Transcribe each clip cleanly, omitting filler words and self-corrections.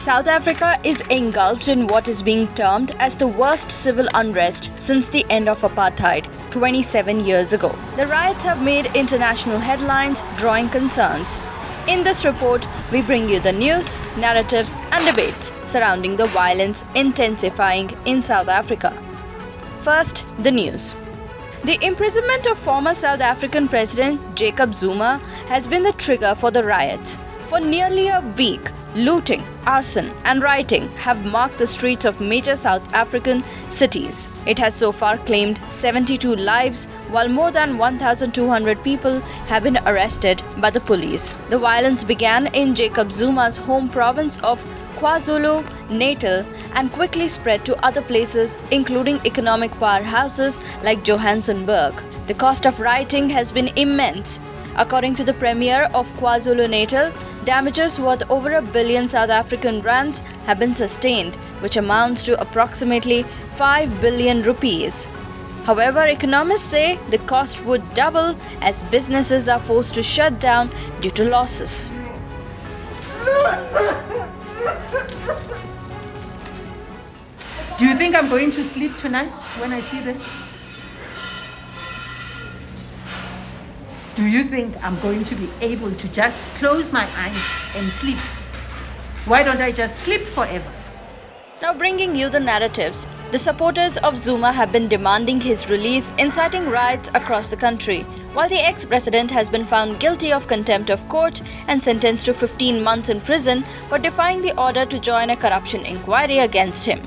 South Africa is engulfed in what is being termed as the worst civil unrest since the end of apartheid 27 years ago. The riots have made international headlines, drawing concerns. In this report, we bring you the news, narratives and debates surrounding the violence intensifying in South Africa. First, the news. The imprisonment of former South African President Jacob Zuma has been the trigger for the riots. For nearly a week, looting, arson and rioting have marked the streets of major South African cities. It has so far claimed 72 lives, while more than 1,200 people have been arrested by the police. The violence began in Jacob Zuma's home province of KwaZulu-Natal and quickly spread to other places, including economic powerhouses like Johannesburg. The cost of rioting has been immense. According to the Premier of KwaZulu-Natal, damages worth over R1 billion South African rands have been sustained, which amounts to approximately 5 billion rupees. However, economists say the cost would double as businesses are forced to shut down due to losses. Do you think I'm going to sleep tonight when I see this? Do you think I'm going to be able to just close my eyes and sleep? Why don't I just sleep forever? Now bringing you the narratives. The supporters of Zuma have been demanding his release, inciting riots across the country, while the ex-president has been found guilty of contempt of court and sentenced to 15 months in prison for defying the order to join a corruption inquiry against him.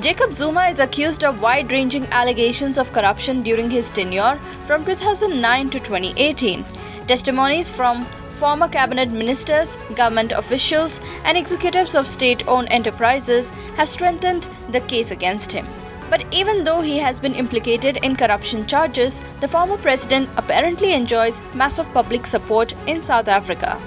Jacob Zuma is accused of wide-ranging allegations of corruption during his tenure from 2009 to 2018. Testimonies from former cabinet ministers, government officials, and executives of state-owned enterprises have strengthened the case against him. But even though he has been implicated in corruption charges, the former president apparently enjoys massive public support in South Africa.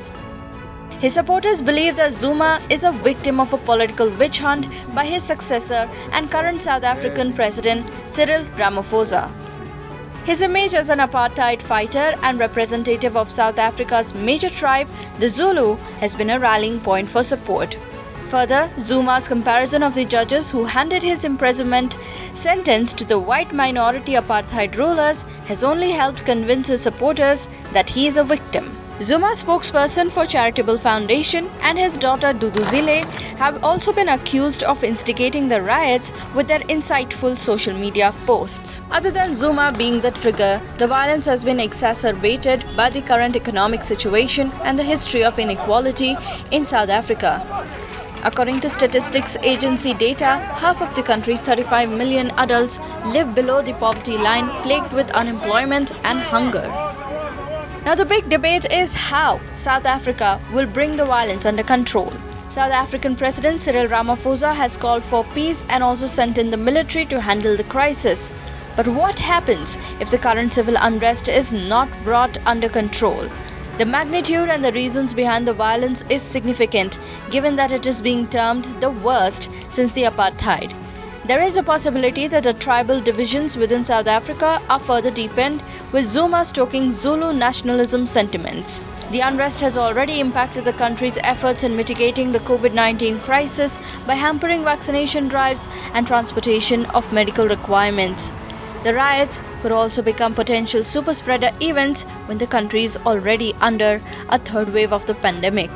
His supporters believe that Zuma is a victim of a political witch hunt by his successor and current South African President Cyril Ramaphosa. His image as an apartheid fighter and representative of South Africa's major tribe, the Zulu, has been a rallying point for support. Further, Zuma's comparison of the judges who handed his imprisonment sentence to the white minority apartheid rulers has only helped convince his supporters that he is a victim. Zuma's spokesperson for Charitable Foundation and his daughter Duduzile have also been accused of instigating the riots with their insightful social media posts. Other than Zuma being the trigger, the violence has been exacerbated by the current economic situation and the history of inequality in South Africa. According to statistics agency data, half of the country's 35 million adults live below the poverty line, plagued with unemployment and hunger. Now the big debate is how South Africa will bring the violence under control. South African President Cyril Ramaphosa has called for peace and also sent in the military to handle the crisis. But what happens if the current civil unrest is not brought under control? The magnitude and the reasons behind the violence is significant, given that it is being termed the worst since the apartheid. There is a possibility that the tribal divisions within South Africa are further deepened, with Zuma stoking Zulu nationalism sentiments. The unrest has already impacted the country's efforts in mitigating the COVID-19 crisis by hampering vaccination drives and transportation of medical requirements. The riots could also become potential super spreader events when the country is already under a third wave of the pandemic.